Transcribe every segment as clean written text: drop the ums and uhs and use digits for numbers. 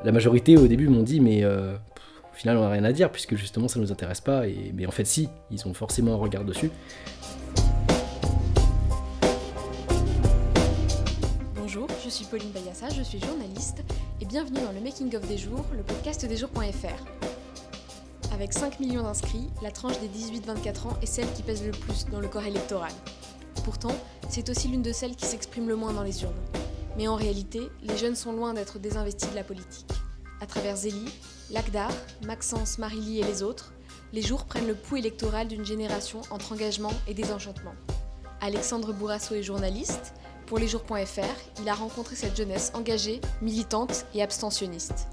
La majorité au début m'ont dit mais au final on n'a rien à dire puisque justement ça ne nous intéresse pas, mais en fait si, ils ont forcément un regard dessus. Bonjour, je suis Pauline Bayassa, je suis journaliste et bienvenue dans le Making of des jours, le podcast des jours.fr. Avec 5 millions d'inscrits, la tranche des 18-24 ans est celle qui pèse le plus dans le corps électoral. Pourtant, c'est aussi l'une de celles qui s'exprime le moins dans les urnes. Mais en réalité, les jeunes sont loin d'être désinvestis de la politique. À travers Zélie, Lagdar, Maxence, Marily et les autres, les jours prennent le pouls électoral d'une génération entre engagement et désenchantement. Alexandre Bourrasso est journaliste. Pour lesjours.fr, il a rencontré cette jeunesse engagée, militante et abstentionniste.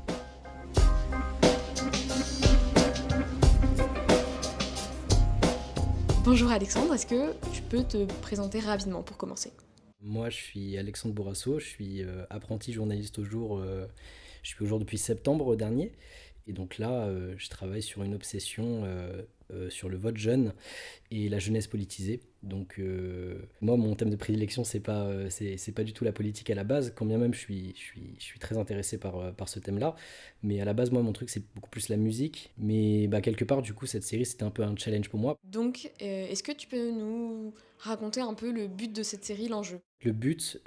Bonjour Alexandre, est-ce que tu peux te présenter rapidement pour commencer ? Moi je suis Alexandre Bourrasso, je suis apprenti journaliste au jour, je suis au jour depuis septembre dernier. Et donc là, je travaille sur une obsession sur le vote jeune et la jeunesse politisée. Donc moi, mon thème de prédilection, c'est pas du tout la politique à la base, quand bien même je suis très intéressé par ce thème-là. Mais à la base, moi, mon truc, c'est beaucoup plus la musique. Mais bah, quelque part, du coup, cette série, c'était un peu un challenge pour moi. Donc, est-ce que tu peux nous raconter un peu le but de cette série, l'enjeu ? Le but,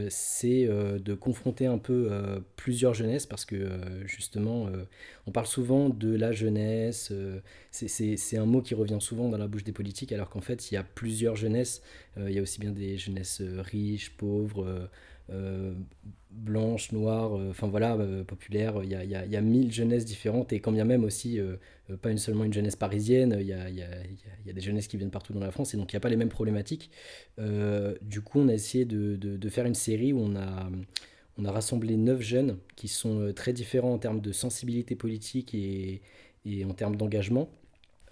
c'est de confronter un peu plusieurs jeunesses parce que justement, on parle souvent de la jeunesse, c'est un mot qui revient souvent dans la bouche des politiques alors qu'en fait, il y a plusieurs jeunesses. Il y a aussi bien des jeunesses riches, pauvres, euh, blanches, noires, enfin voilà, populaires. Il y a 1000 jeunesses différentes et quand bien même aussi, pas une seulement une jeunesse parisienne, il y a des jeunesses qui viennent partout dans la France et donc il n'y a pas les mêmes problématiques. Du coup, on a essayé de faire une série où on a rassemblé 9 jeunes qui sont très différents en termes de sensibilité politique et en termes d'engagement.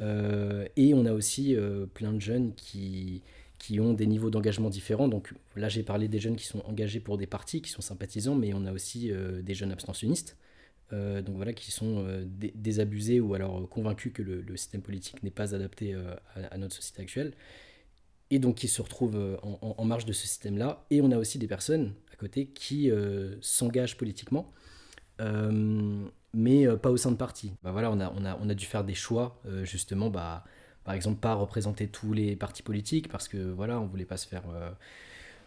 Et on a aussi plein de jeunes qui ont des niveaux d'engagement différents. Donc là, j'ai parlé des jeunes qui sont engagés pour des partis, qui sont sympathisants, mais on a aussi des jeunes abstentionnistes. Donc voilà, qui sont désabusés ou alors convaincus que le système politique n'est pas adapté à notre société actuelle et donc qui se retrouvent en marge de ce système-là. Et on a aussi des personnes à côté qui s'engagent politiquement, mais pas au sein de partis. Bah voilà, on a dû faire des choix, justement, bah, par exemple, pas représenter tous les partis politiques, parce que voilà, on voulait pas se faire...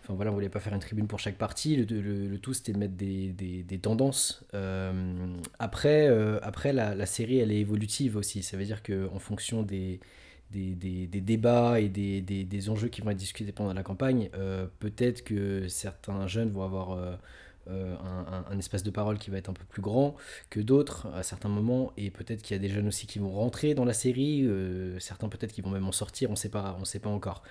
Enfin voilà, on voulait pas faire une tribune pour chaque parti. Le tout, c'était de mettre des tendances. Après la série, elle est évolutive aussi. Ça veut dire qu'en fonction des débats et des enjeux qui vont être discutés pendant la campagne, peut-être que certains jeunes vont avoir un espace de parole qui va être un peu plus grand que d'autres à certains moments, et peut-être qu'il y a des jeunes aussi qui vont rentrer dans la série, certains peut-être qui vont même en sortir, on sait pas encore.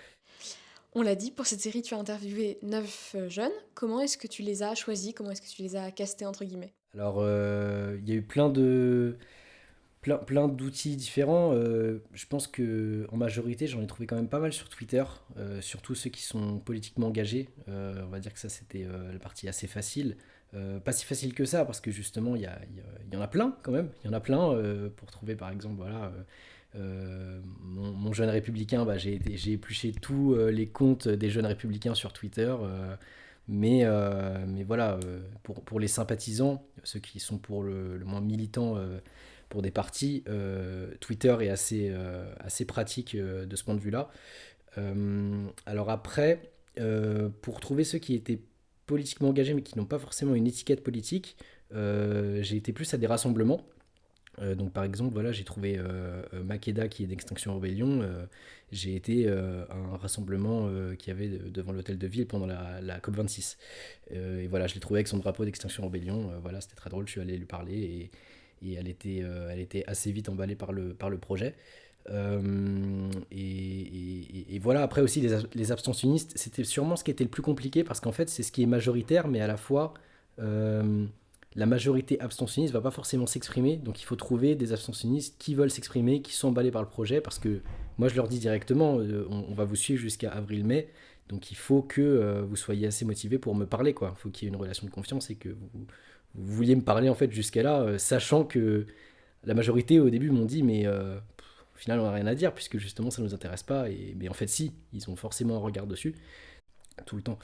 On l'a dit, pour cette série, tu as interviewé 9 jeunes. Comment est-ce que tu les as choisis ? Comment est-ce que tu les as castés, entre guillemets ? Alors, il y a eu plein d'outils différents. Je pense que en majorité, j'en ai trouvé quand même pas mal sur Twitter, surtout ceux qui sont politiquement engagés. On va dire que ça, c'était la partie assez facile. Pas si facile que ça, parce que justement, il y en a plein quand même. Il y en a plein pour trouver, par exemple, voilà. Mon jeune républicain, bah, j'ai épluché tous les comptes des jeunes républicains sur Twitter. Mais voilà, pour les sympathisants, ceux qui sont pour le moins militants pour des partis, Twitter est assez pratique de ce point de vue-là. Alors après, pour trouver ceux qui étaient politiquement engagés mais qui n'ont pas forcément une étiquette politique, j'ai été plus à des rassemblements. Donc par exemple, voilà, j'ai trouvé Makeda qui est d'Extinction Rebellion. J'ai été à un rassemblement qu'il y avait devant l'hôtel de ville pendant la COP26. Et voilà, je l'ai trouvé avec son drapeau d'Extinction Rebellion. Voilà, c'était très drôle, je suis allé lui parler et elle était assez vite emballée par le projet. Et voilà, après aussi les abstentionnistes, c'était sûrement ce qui était le plus compliqué parce qu'en fait c'est ce qui est majoritaire, mais à la fois euh, la majorité abstentionniste va pas forcément s'exprimer, donc il faut trouver des abstentionnistes qui veulent s'exprimer, qui sont emballés par le projet, parce que moi je leur dis directement, on va vous suivre jusqu'à avril-mai, donc il faut que vous soyez assez motivés pour me parler, quoi. Il faut qu'il y ait une relation de confiance et que vous vouliez me parler en fait jusqu'à là, sachant que la majorité au début m'ont dit mais au final on n'a rien à dire puisque justement ça ne nous intéresse pas, mais en fait si, ils ont forcément un regard dessus. tout le temps.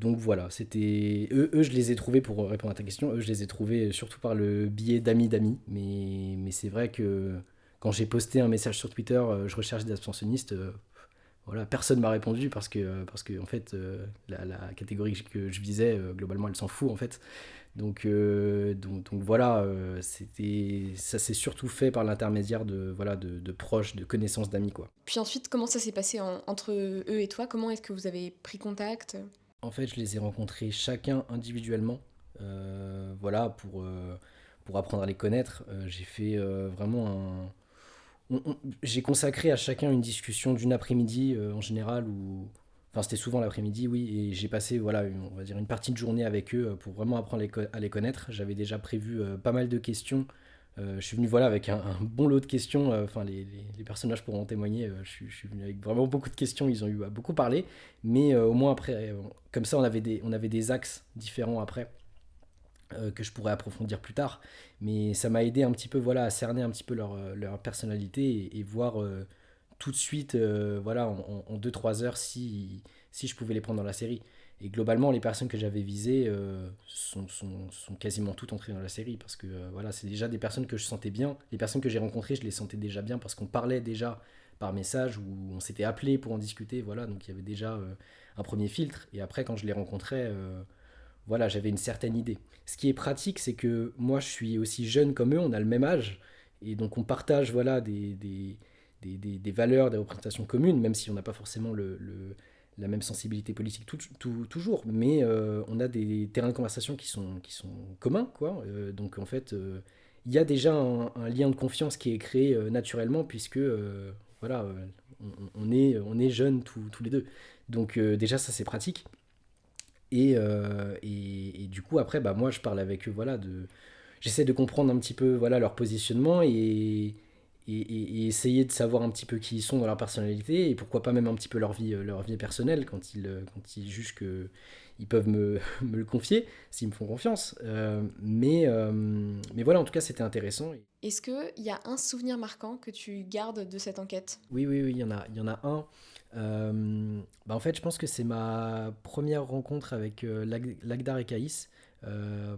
Donc voilà, c'était eux, je les ai trouvés, pour répondre à ta question, eux je les ai trouvés surtout par le biais d'amis d'amis, mais c'est vrai que quand j'ai posté un message sur Twitter, je recherche des abstentionnistes, voilà, personne m'a répondu parce que en fait la catégorie que je visais, globalement elle s'en fout en fait. Donc voilà, ça s'est surtout fait par l'intermédiaire de, voilà, de proches, de connaissances, d'amis, quoi. Puis ensuite, comment ça s'est passé entre eux et toi? Comment est-ce que vous avez pris contact? En fait, je les ai rencontrés chacun individuellement, voilà, pour apprendre à les connaître. J'ai fait vraiment j'ai consacré à chacun une discussion d'une après-midi en général, enfin c'était souvent l'après-midi, oui, et j'ai passé, voilà, on va dire une partie de journée avec eux pour vraiment apprendre à les connaître. J'avais déjà prévu pas mal de questions. Je suis venu, voilà, avec un bon lot de questions. Enfin, les personnages pourront en témoigner. Je suis venu avec vraiment beaucoup de questions. Ils ont eu à beaucoup parler, mais au moins après, comme ça, on avait des axes différents après que je pourrais approfondir plus tard. Mais ça m'a aidé un petit peu, voilà, à cerner un petit peu leur personnalité et voir tout de suite, voilà, en 2-3 heures, si je pouvais les prendre dans la série. Et globalement, les personnes que j'avais visées sont quasiment toutes entrées dans la série parce que voilà, c'est déjà des personnes que je sentais bien. Les personnes que j'ai rencontrées, je les sentais déjà bien parce qu'on parlait déjà par message ou on s'était appelé pour en discuter. Voilà, donc il y avait déjà un premier filtre. Et après, quand je les rencontrais, voilà, j'avais une certaine idée. Ce qui est pratique, c'est que moi, je suis aussi jeune comme eux, on a le même âge, et donc on partage, voilà, des valeurs, des représentations communes, même si on n'a pas forcément la même sensibilité politique toujours, mais on a des terrains de conversation qui sont communs, quoi. Donc en fait, il y a déjà un lien de confiance qui est créé naturellement, puisque voilà, on est jeunes tous les deux. Donc déjà, ça c'est pratique. Et du coup, après, bah, moi, je parle avec eux, voilà, j'essaie de comprendre un petit peu, voilà, leur positionnement et essayer de savoir un petit peu qui ils sont dans leur personnalité et pourquoi pas même un petit peu leur vie personnelle quand ils jugent qu'ils peuvent me le confier, s'ils me font confiance. Mais voilà, en tout cas, c'était intéressant. Est-ce qu'il y a un souvenir marquant que tu gardes de cette enquête? Oui, oui, oui, il y en a un. Bah en fait, je pense que c'est ma première rencontre avec Lagdar et Caïs.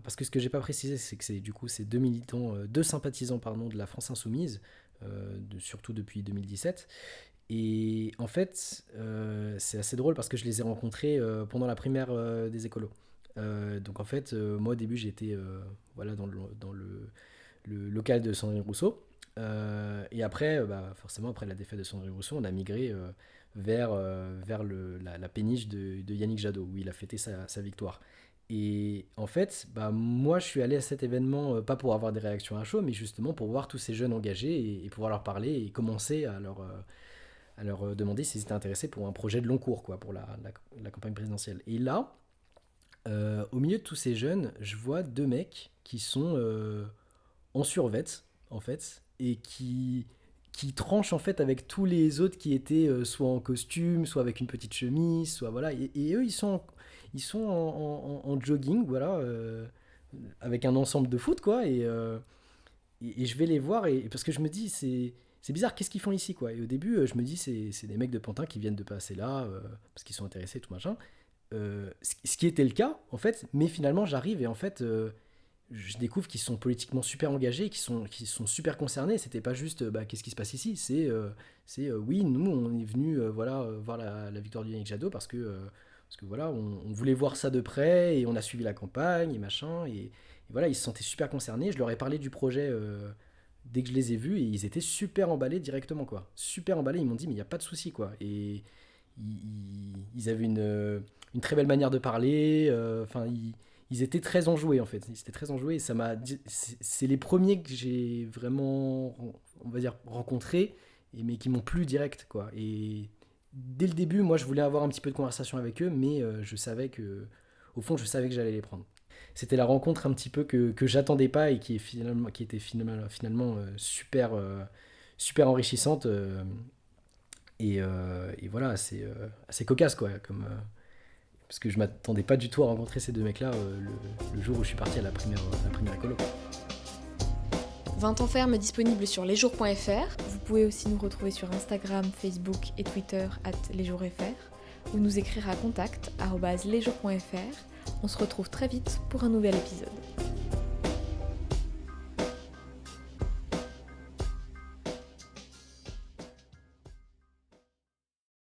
Parce que ce que j'ai pas précisé, c'est que c'est deux militants, deux sympathisants, pardon, de la France Insoumise, surtout depuis 2017. Et en fait, c'est assez drôle parce que je les ai rencontrés pendant la primaire des écolos. Donc en fait, moi au début j'étais voilà, dans le local de Sandrine Rousseau. Et après, bah, forcément, après la défaite de Sandrine Rousseau, on a migré vers la péniche de Yannick Jadot, où il a fêté sa victoire. Et en fait, bah, moi, je suis allé à cet événement, pas pour avoir des réactions à chaud, mais justement pour voir tous ces jeunes engagés et pouvoir leur parler et commencer à leur demander s'ils étaient intéressés pour un projet de long cours, quoi, pour la campagne présidentielle. Et là, au milieu de tous ces jeunes, je vois deux mecs qui sont en survêt, en fait, et qui tranchent en fait avec tous les autres qui étaient soit en costume, soit avec une petite chemise, soit voilà. Et eux, ils sont en jogging, voilà, avec un ensemble de foot, quoi. Et je vais les voir, parce que je me dis, c'est bizarre, qu'est-ce qu'ils font ici, quoi. Et au début, je me dis, c'est des mecs de Pantin qui viennent de passer là, parce qu'ils sont intéressés, tout machin. Ce qui était le cas, en fait, mais finalement, j'arrive et en fait, je découvre qu'ils sont politiquement super engagés, qu'ils sont super concernés. C'était pas juste bah, qu'est-ce qui se passe ici, oui, nous on est venu voilà, voir la victoire de Yannick Jadot parce que voilà, on voulait voir ça de près et on a suivi la campagne et machin. Et voilà, ils se sentaient super concernés. Je leur ai parlé du projet dès que je les ai vus et ils étaient super emballés directement, quoi. Super emballés, ils m'ont dit mais il n'y a pas de souci, quoi. Et ils avaient une très belle manière de parler. Enfin, ils étaient très enjoués en fait. Ils étaient très enjoués et c'est les premiers que j'ai vraiment, on va dire, rencontrés, mais qui m'ont plu direct, quoi. Et dès le début, moi, je voulais avoir un petit peu de conversation avec eux, mais je savais au fond, je savais que j'allais les prendre. C'était la rencontre un petit peu que j'attendais pas et qui était finalement super enrichissante. Et voilà, c'est assez cocasse, quoi, parce que je m'attendais pas du tout à rencontrer ces deux mecs-là le jour où je suis parti à la première écolo. 20 ans ferme disponible sur lesjours.fr. Vous pouvez aussi nous retrouver sur Instagram, Facebook et Twitter @lesjours.fr. ou nous écrire à contact@lesjours.fr. On se retrouve très vite pour un nouvel épisode.